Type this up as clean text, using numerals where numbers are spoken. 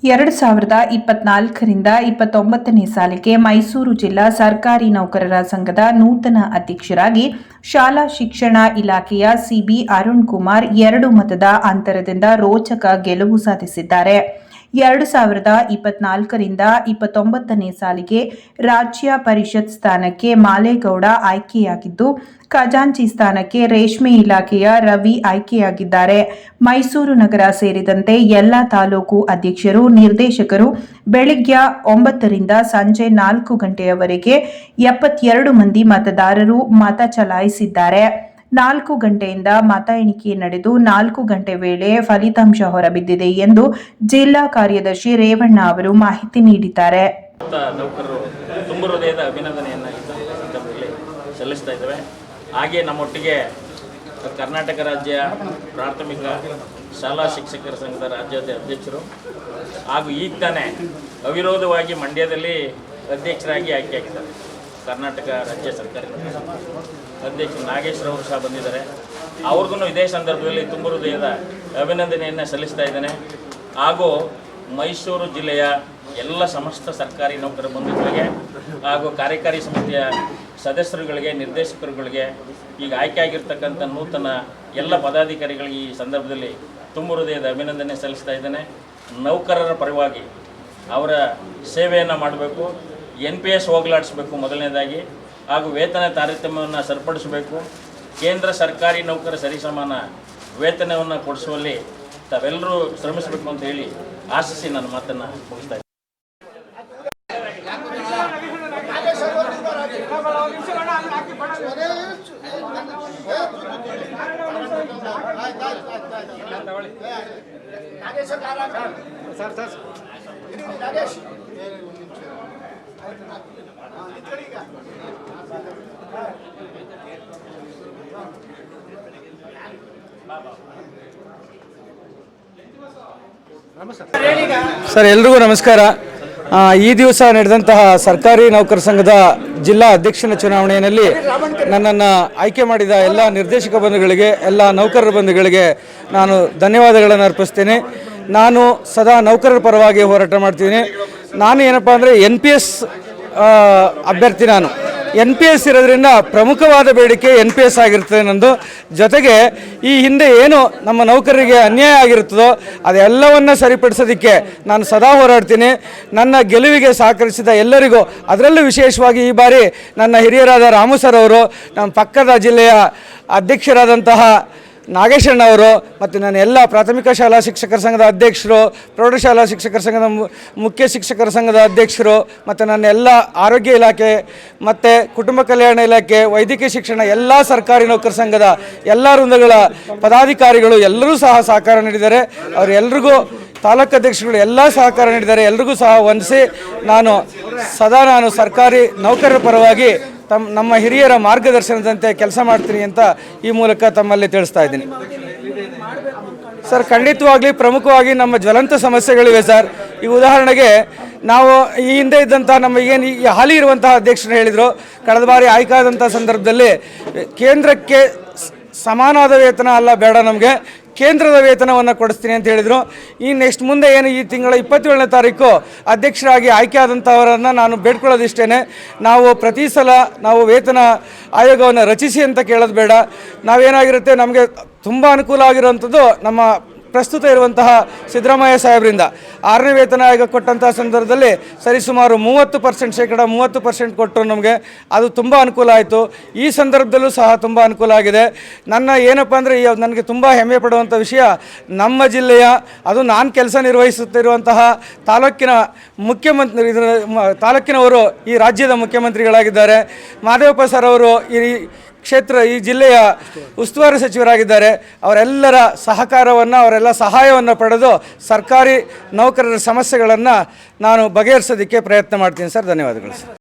2024ರಿಂದ 29ನೇ ಸಾಲಿಗೆ ಮೈಸೂರು ಜಿಲ್ಲಾ ಸರ್ಕಾರಿ ನೌಕರರ ಸಂಘದ ನೂತನ ಅಧ್ಯಕ್ಷರಾಗಿ ಶಾಲಾ ಶಿಕ್ಷಣ ಇಲಾಖೆಯ ಸಿಬಿ ಅರುಣ್ ಕುಮಾರ್ 2 ಮತದ ಅಂತರದಿಂದ ರೋಚಕ ಗೆಲುವು ಸಾಧಿಸಿದ್ದಾರೆ. 2024ರಿಂದ 29ನೇ ಸಾಲಿಗೆ ರಾಜ್ಯ ಪರಿಷತ್ ಸ್ಥಾನಕ್ಕೆ ಮಾಲೇಗೌಡ ಆಯ್ಕೆಯಾಗಿದ್ದು, ಖಜಾಂಚಿ ಸ್ಥಾನಕ್ಕೆ ರೇಷ್ಮೆ ಇಲಾಖೆಯ ರವಿ ಆಯ್ಕೆಯಾಗಿದ್ದಾರೆ. ಮೈಸೂರು ನಗರ ಸೇರಿದಂತೆ ಎಲ್ಲ ತಾಲೂಕು ಅಧ್ಯಕ್ಷರು, ನಿರ್ದೇಶಕರು ಬೆಳಿಗ್ಗೆ 9ರಿಂದ ಸಂಜೆ 4 ಗಂಟೆಯವರೆಗೆ 72 ಮಂದಿ ಮತದಾರರು ಮತ ಚಲಾಯಿಸಿದ್ದಾರೆ. 4 ಗಂಟೆಯಿಂದ ಮತ ಎಣಿಕೆ ನಡೆದು 4 ಗಂಟೆ ವೇಳೆ ಫಲಿತಾಂಶ ಹೊರಬಿದ್ದಿದೆ ಎಂದು ಜಿಲ್ಲಾ ಕಾರ್ಯದರ್ಶಿ ರೇವಣ್ಣ ಅವರು ಮಾಹಿತಿ ನೀಡಿದ್ದಾರೆ. ನೌಕರರು ತುಂಬ ಹೃದಯದ ಅಭಿನಂದನೆಯನ್ನು ಸಲ್ಲಿಸ್ತಾ ಇದ್ದೇವೆ. ಹಾಗೆ ನಮ್ಮೊಟ್ಟಿಗೆ ಕರ್ನಾಟಕ ರಾಜ್ಯ ಪ್ರಾಥಮಿಕ ಶಾಲಾ ಶಿಕ್ಷಕರ ಸಂಘದ ರಾಜ್ಯದ ಅಧ್ಯಕ್ಷರು ಹಾಗೂ ಈಗ ತಾನೇ ಅವಿರೋಧವಾಗಿ ಮಂಡ್ಯದಲ್ಲಿ ಅಧ್ಯಕ್ಷರಾಗಿ ಆಯ್ಕೆಯಾಗಿದ್ದಾರೆ. ಕರ್ನಾಟಕ ರಾಜ್ಯ ಸರ್ಕಾರಿ ಅಧ್ಯಕ್ಷರು ನಾಗೇಶ್ವರವರು ಸಹ ಬಂದಿದ್ದಾರೆ. ಅವ್ರಿಗೂ ಇದೇ ಸಂದರ್ಭದಲ್ಲಿ ತುಂಬ ಹೃದಯದ ಅಭಿನಂದನೆಯನ್ನು ಸಲ್ಲಿಸ್ತಾ ಇದ್ದೇನೆ. ಹಾಗೂ ಮೈಸೂರು ಜಿಲ್ಲೆಯ ಎಲ್ಲ ಸಮಸ್ತ ಸರ್ಕಾರಿ ನೌಕರ ಬಂಧುಗಳಿಗೆ ಹಾಗೂ ಕಾರ್ಯಕಾರಿ ಸಮಿತಿಯ ಸದಸ್ಯರುಗಳಿಗೆ, ನಿರ್ದೇಶಕರುಗಳಿಗೆ, ಈಗ ಆಯ್ಕೆಯಾಗಿರ್ತಕ್ಕಂಥ ನೂತನ ಎಲ್ಲ ಪದಾಧಿಕಾರಿಗಳಿಗೆ ಈ ಸಂದರ್ಭದಲ್ಲಿ ತುಂಬ ಹೃದಯದ ಅಭಿನಂದನೆ ಸಲ್ಲಿಸ್ತಾ ಇದ್ದೇನೆ. ನೌಕರರ ಪರವಾಗಿ ಅವರ ಸೇವೆಯನ್ನು ಮಾಡಬೇಕು, NPS ಹೋಗಲಾಡಿಸಬೇಕು ಮೊದಲನೇದಾಗಿ, ಹಾಗೂ ವೇತನ ತಾರತಮ್ಯವನ್ನು ಸರಿಪಡಿಸಬೇಕು. ಕೇಂದ್ರ ಸರ್ಕಾರಿ ನೌಕರ ಸರಿಸಮಾನ ವೇತನವನ್ನು ಕೊಡಿಸುವಲ್ಲಿ ತಾವೆಲ್ಲರೂ ಶ್ರಮಿಸಬೇಕು ಅಂತ ಹೇಳಿ ಆಶಿಸಿ ನನ್ನ ಮಾತನ್ನು ಮುಗಿಸ್ತಾ ಇದ್ದೀನಿ. ಸರ್, ಎಲ್ರಿಗೂ ನಮಸ್ಕಾರ. ಈ ದಿವಸ ನಡೆದಂತಹ ಸರ್ಕಾರಿ ನೌಕರ ಸಂಘದ ಜಿಲ್ಲಾ ಅಧ್ಯಕ್ಷನ ಚುನಾವಣೆಯಲ್ಲಿ ನನ್ನನ್ನು ಆಯ್ಕೆ ಮಾಡಿದ ಎಲ್ಲ ನಿರ್ದೇಶಕ ಬಂಧುಗಳಿಗೆ, ಎಲ್ಲ ನೌಕರರ ಬಂಧುಗಳಿಗೆ ನಾನು ಧನ್ಯವಾದಗಳನ್ನು ಅರ್ಪಿಸ್ತೇನೆ. ನಾನು ಸದಾ ನೌಕರರ ಪರವಾಗಿ ಹೋರಾಟ ಮಾಡ್ತೀನಿ. ನಾನು ಏನಪ್ಪ ಅಂದರೆ NPS ಅಭ್ಯರ್ಥಿ. ನಾನು NPS ಇರೋದ್ರಿಂದ ಪ್ರಮುಖವಾದ ಬೇಡಿಕೆ NPS ಆಗಿರ್ತದೆ ನಂದು. ಜೊತೆಗೆ ಈ ಹಿಂದೆ ಏನು ನಮ್ಮ ನೌಕರರಿಗೆ ಅನ್ಯಾಯ ಆಗಿರುತ್ತದೋ ಅದೆಲ್ಲವನ್ನು ಸರಿಪಡಿಸೋದಕ್ಕೆ ನಾನು ಸದಾ ಹೋರಾಡ್ತೀನಿ. ನನ್ನ ಗೆಲುವಿಗೆ ಸಹಕರಿಸಿದ ಎಲ್ಲರಿಗೂ, ಅದರಲ್ಲೂ ವಿಶೇಷವಾಗಿ ಈ ಬಾರಿ ನನ್ನ ಹಿರಿಯರಾದ ರಾಮು ಸರ್ ಅವರು, ನಮ್ಮ ಪಕ್ಕದ ಜಿಲ್ಲೆಯ ಅಧ್ಯಕ್ಷರಾದಂತಹ ನಾಗೇಶಣ್ಣ ಅವರು, ಮತ್ತು ನನ್ನ ಎಲ್ಲ ಪ್ರಾಥಮಿಕ ಶಾಲಾ ಶಿಕ್ಷಕರ ಸಂಘದ ಅಧ್ಯಕ್ಷರು, ಪ್ರೌಢಶಾಲಾ ಶಿಕ್ಷಕರ ಸಂಘದ ಮುಖ್ಯ ಶಿಕ್ಷಕರ ಸಂಘದ ಅಧ್ಯಕ್ಷರು, ಮತ್ತು ನನ್ನ ಎಲ್ಲ ಆರೋಗ್ಯ ಇಲಾಖೆ ಮತ್ತು ಕುಟುಂಬ ಕಲ್ಯಾಣ ಇಲಾಖೆ, ವೈದ್ಯಕೀಯ ಶಿಕ್ಷಣ, ಎಲ್ಲ ಸರ್ಕಾರಿ ನೌಕರ ಸಂಘದ ಎಲ್ಲ ವೃಂದಗಳ ಪದಾಧಿಕಾರಿಗಳು ಎಲ್ಲರೂ ಸಹ ಸಹಕಾರ ನೀಡಿದ್ದಾರೆ. ಅವರೆಲ್ಲರಿಗೂ ತಾಲೂಕು ಅಧ್ಯಕ್ಷರುಗಳು ಎಲ್ಲ ಸಹಕಾರ ನೀಡಿದ್ದಾರೆ. ಎಲ್ರಿಗೂ ಸಹ ವಂದಿಸಿ ನಾನು ಸರ್ಕಾರಿ ನೌಕರರ ಪರವಾಗಿ ನಮ್ಮ ಹಿರಿಯರ ಮಾರ್ಗದರ್ಶನದಂತೆ ಕೆಲಸ ಮಾಡ್ತೀನಿ ಅಂತ ಈ ಮೂಲಕ ತಮ್ಮಲ್ಲಿ ತಿಳಿಸ್ತಾ ಇದ್ದೀನಿ. ಸರ್, ಖಂಡಿತವಾಗ್ಲಿ ಪ್ರಮುಖವಾಗಿ ನಮ್ಮ ಜ್ವಲಂತ ಸಮಸ್ಯೆಗಳಿವೆ ಸರ್. ಈ ಉದಾಹರಣೆಗೆ ನಾವು ಈ ಹಿಂದೆ ಇದ್ದಂಥ ನಮ್ಮ ಏನು ಈ ಹಾಲಿ ಇರುವಂತಹ ಅಧ್ಯಕ್ಷರು ಹೇಳಿದರು, ಕಳೆದ ಬಾರಿ ಆಯ್ಕೆಯಾದಂಥ ಸಂದರ್ಭದಲ್ಲಿ ಕೇಂದ್ರಕ್ಕೆ ಸಮಾನವಾದ ವೇತನ ಅಲ್ಲ ಬೇಡ, ನಮಗೆ ಕೇಂದ್ರದ ವೇತನವನ್ನು ಕೊಡಿಸ್ತೀನಿ ಅಂತ ಹೇಳಿದರು. ಈ ನೆಕ್ಸ್ಟ್ ಮುಂದೆ ಏನು ಈ ತಿಂಗಳ 27ನೇ ತಾರೀಕು ಅಧ್ಯಕ್ಷರಾಗಿ ಆಯ್ಕೆ ಆದಂಥವರನ್ನು ನಾನು ಬೇಡ್ಕೊಳ್ಳೋದಿಷ್ಟೇ, ನಾವು ಪ್ರತಿ ಸಲ ನಾವು ವೇತನ ಆಯೋಗವನ್ನು ರಚಿಸಿ ಅಂತ ಕೇಳೋದು ಬೇಡ. ನಾವೇನಾಗಿರುತ್ತೆ, ನಮಗೆ ತುಂಬ ಅನುಕೂಲ ಆಗಿರುವಂಥದ್ದು ನಮ್ಮ ಪ್ರಸ್ತುತ ಇರುವಂತಹ ಸಿದ್ದರಾಮಯ್ಯ ಸಾಹೇಬರಿಂದ 6ನೇ ವೇತನ ಆಯೋಗ ಕೊಟ್ಟಂಥ ಸಂದರ್ಭದಲ್ಲಿ ಸರಿಸುಮಾರು 30% ಕೊಟ್ಟರು ನಮಗೆ. ಅದು ತುಂಬ ಅನುಕೂಲ ಆಯಿತು. ಈ ಸಂದರ್ಭದಲ್ಲೂ ಸಹ ತುಂಬ ಅನುಕೂಲ ಆಗಿದೆ. ನನ್ನ ಏನಪ್ಪ ಅಂದರೆ ನನಗೆ ತುಂಬ ಹೆಮ್ಮೆ ಪಡುವಂಥ ವಿಷಯ, ನಮ್ಮ ಜಿಲ್ಲೆಯ, ಅದು ನಾನು ಕೆಲಸ ನಿರ್ವಹಿಸುತ್ತಿರುವಂತಹ ತಾಲೂಕಿನವರು ಈ ರಾಜ್ಯದ ಮುಖ್ಯಮಂತ್ರಿಗಳಾಗಿದ್ದಾರೆ. ಮಾದೇವಪ್ಪ ಸರ್ ಅವರು ಈ ಜಿಲ್ಲೆಯ ಉಸ್ತುವಾರಿ ಸಚಿವರಾಗಿದ್ದಾರೆ. ಅವರೆಲ್ಲರ ಸಹಕಾರವನ್ನು, ಅವರೆಲ್ಲ ಸಹಾಯವನ್ನು ಪಡೆದು ಸರ್ಕಾರಿ ನೌಕರರ ಸಮಸ್ಯೆಗಳನ್ನು ನಾನು ಬಗೆಹರಿಸೋದಕ್ಕೆ ಪ್ರಯತ್ನ ಮಾಡ್ತೀನಿ ಸರ್. ಧನ್ಯವಾದಗಳು ಸರ್.